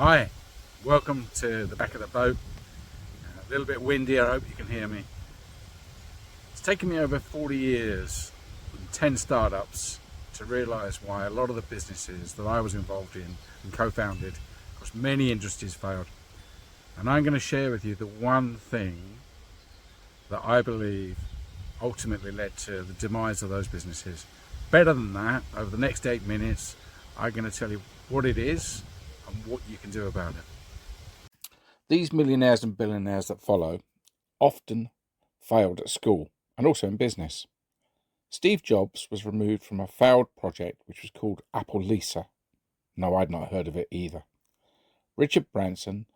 Hi, welcome to the back of the boat. A little bit windy, I hope you can hear me. It's taken me over 40 years and 10 startups to realise why a lot of the businesses that I was involved in and co-founded across many industries failed. And I'm going to share with you the one thing that I believe ultimately led to the demise of those businesses. Better than that, over the next 8 minutes, I'm going to tell you what it is and what you can do about it. These millionaires and billionaires that follow often failed at school and also in business. Steve Jobs was removed from a failed project which was called Apple Lisa. No, I'd not heard of it either. Richard Branson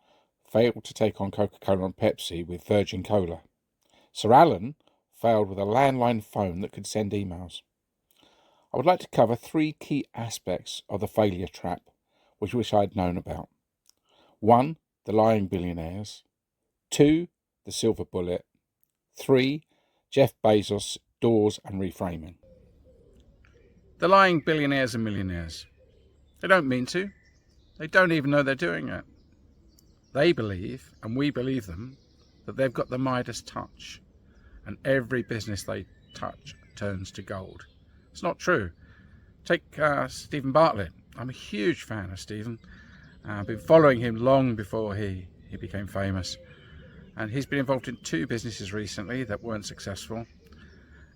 failed to take on Coca-Cola and Pepsi with Virgin Cola. Sir Alan failed with a landline phone that could send emails. I would like to cover 3 key aspects of the failure trap which I wish I'd known about. 1, the lying billionaires. 2, the silver bullet. 3, Jeff Bezos, doors and reframing. The lying billionaires and millionaires. They don't mean to. They don't even know they're doing it. They believe, and we believe them, that they've got the Midas touch and every business they touch turns to gold. It's not true. Take Stephen Bartlett. I'm a huge fan of Stephen. I've been following him long before he became famous. And he's been involved in 2 businesses recently that weren't successful.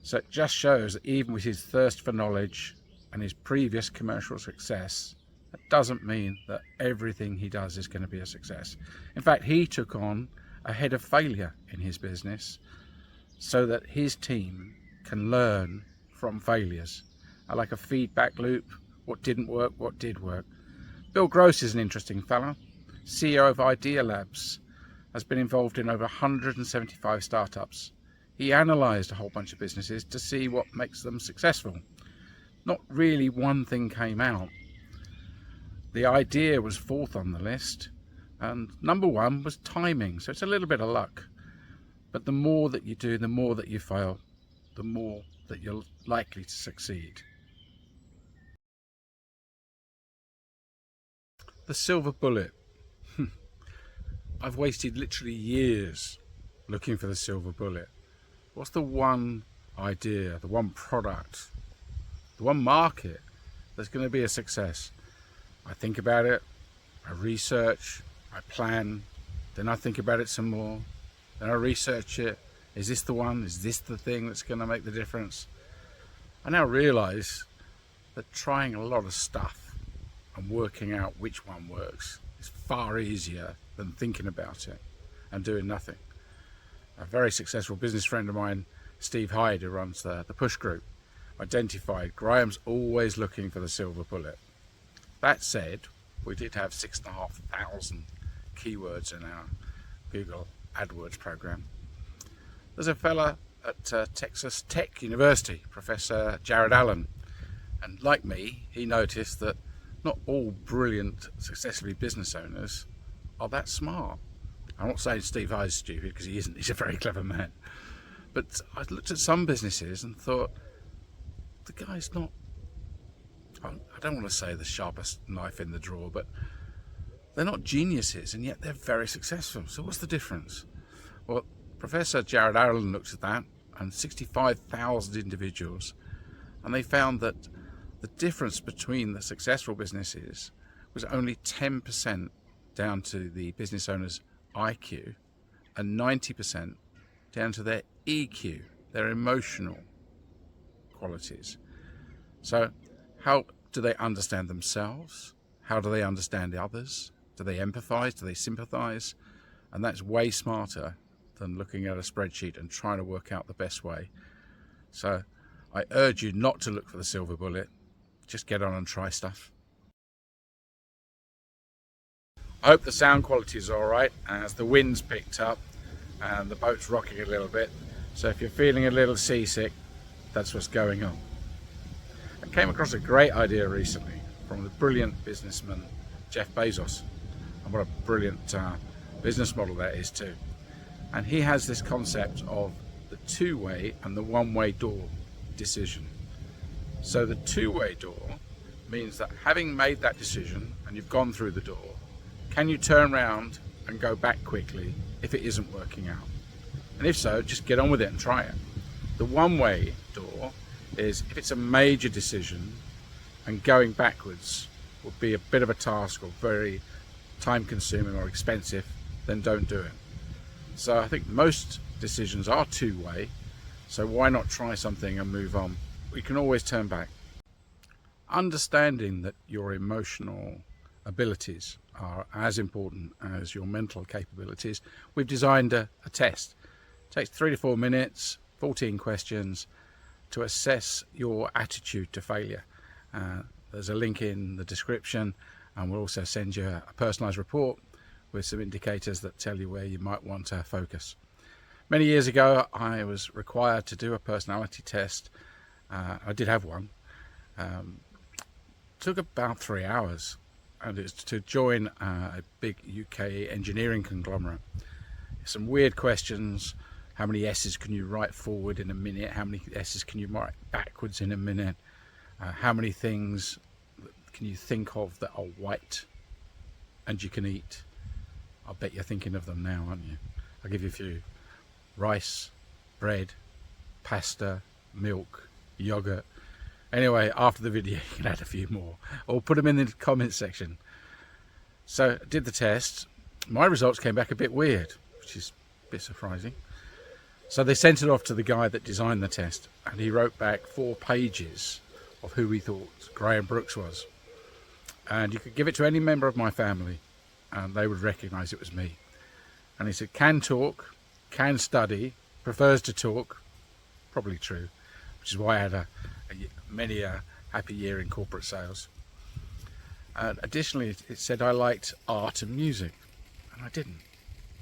So it just shows that even with his thirst for knowledge and his previous commercial success, that doesn't mean that everything he does is going to be a success. In fact, he took on a head of failure in his business so that his team can learn from failures. I like a feedback loop. What didn't work, what did work. Bill Gross is an interesting fellow. CEO of Idea Labs, has been involved in over 175 startups. He analysed a whole bunch of businesses to see what makes them successful. Not really one thing came out. The idea was 4th on the list, and number 1 was timing, so it's a little bit of luck. But the more that you do, the more that you fail, the more that you're likely to succeed. The silver bullet. I've wasted literally years looking for the silver bullet. What's the one idea, the one product, the one market that's going to be a success? I think about it, I research, I plan, then I think about it some more, then I research it. Is this the one? Is this the thing that's going to make the difference? I now realise that trying a lot of stuff and working out which one works is far easier than thinking about it and doing nothing. A very successful business friend of mine, Steve Hyde, who runs the Push Group, identified Graham's always looking for the silver bullet. That said, we did have 6,500 keywords in our Google AdWords program. There's a fella at Texas Tech University, Professor Jared Allen, and like me, he noticed that not all brilliant, successfully business owners are that smart. I'm not saying Steve Hyde's stupid, because he isn't. He's a very clever man. But I looked at some businesses and thought, the guy's not, I don't want to say the sharpest knife in the drawer, but they're not geniuses, and yet they're very successful. So what's the difference? Well, Professor Jared Allen looked at that and 65,000 individuals, and they found that the difference between the successful businesses was only 10% down to the business owner's IQ and 90% down to their EQ, their emotional qualities. So how do they understand themselves? How do they understand others? Do they empathize? Do they sympathize? And that's way smarter than looking at a spreadsheet and trying to work out the best way. So I urge you not to look for the silver bullet. Just get on and try stuff. I hope the sound quality is alright as the wind's picked up and the boat's rocking a little bit. So if you're feeling a little seasick, that's what's going on. I came across a great idea recently from the brilliant businessman Jeff Bezos. And what a brilliant business model that is too. And he has this concept of the 2-way and the 1-way door decision. So the 2-way door means that having made that decision and you've gone through the door, Can you turn around and go back quickly if it isn't working out? And if so, just get on with it and try it. The one-way door is if it's a major decision and going backwards would be a bit of a task or very time-consuming or expensive, then don't do it. So I think most decisions are two-way, so why not try something and move on? We can always turn back. Understanding that your emotional abilities are as important as your mental capabilities, we've designed a test. It takes 3 to 4 minutes, 14 questions to assess your attitude to failure. There's a link in the description, and we'll also send you a personalised report with some indicators that tell you where you might want to focus. Many years ago I was required to do a personality test. I did have one. Took about 3 hours, and it's to join a big UK engineering conglomerate. Some weird questions. How many S's can you write forward in a minute? How many S's can you write backwards in a minute? How many things can you think of that are white and you can eat? I bet you're thinking of them now, aren't you? I'll give you a few. Rice, bread, pasta, milk, yogurt. Anyway, after the video you can add a few more, or put them in the comments section. So I did the test. My results came back a bit weird, which is a bit surprising. So they sent it off to the guy that designed the test, and he wrote back 4 pages of who he thought Graham Brooks was. And you could give it to any member of my family and they would recognize it was me. And he said, can talk, can study, prefers to talk. Probably true, which is why I had many a happy year in corporate sales. Additionally, it said I liked art and music, and I didn't.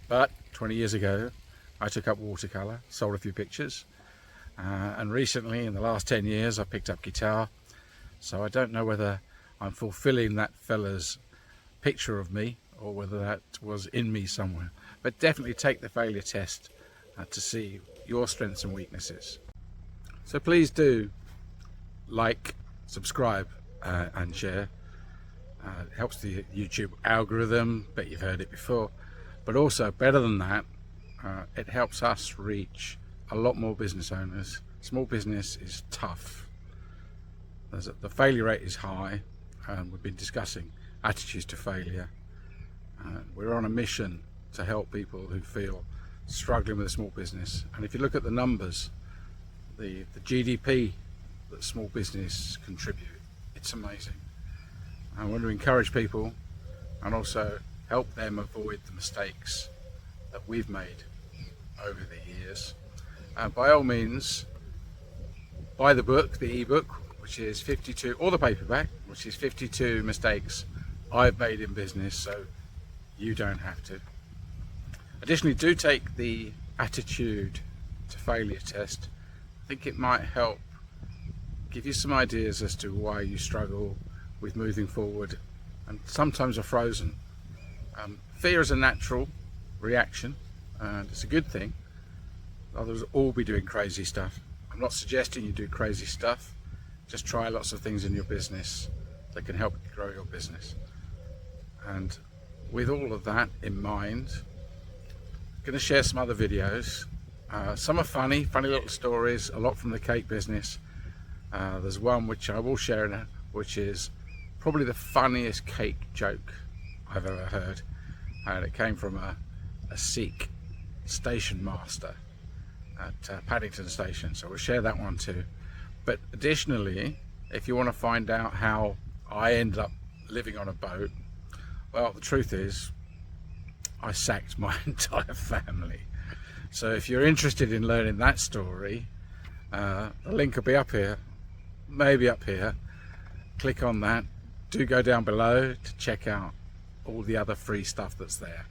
But 20 years ago, I took up watercolour, sold a few pictures, and recently, in the last 10 years, I picked up guitar. So I don't know whether I'm fulfilling that fella's picture of me or whether that was in me somewhere. But definitely take the failure test to see your strengths and weaknesses. So please do like, subscribe and share. It helps the YouTube algorithm, bet you've heard it before. But also, better than that, it helps us reach a lot more business owners. Small business is tough. The failure rate is high, and we've been discussing attitudes to failure. We're on a mission to help people who feel struggling with a small business. And if you look at the numbers, the GDP that small business contribute, it's amazing. I want to encourage people and also help them avoid the mistakes that we've made over the years. By all means, buy the book, the ebook, which is 52, or the paperback, which is 52 mistakes I've made in business, so you don't have to. Additionally, do take the attitude to failure test. I think it might help give you some ideas as to why you struggle with moving forward and sometimes are frozen. Fear is a natural reaction and it's a good thing. Others will all be doing crazy stuff. I'm not suggesting you do crazy stuff. Just try lots of things in your business that can help you grow your business. And with all of that in mind, I'm going to share some other videos. Some are funny little stories, a lot from the cake business. There's one which I will share now, which is probably the funniest cake joke I've ever heard. And it came from a Sikh station master at Paddington Station. So we'll share that one too. But additionally, if you want to find out how I ended up living on a boat, well, the truth is I sacked my entire family. So if you're interested in learning that story, the link will be up here, maybe up here. Click on that. Do go down below to check out all the other free stuff that's there.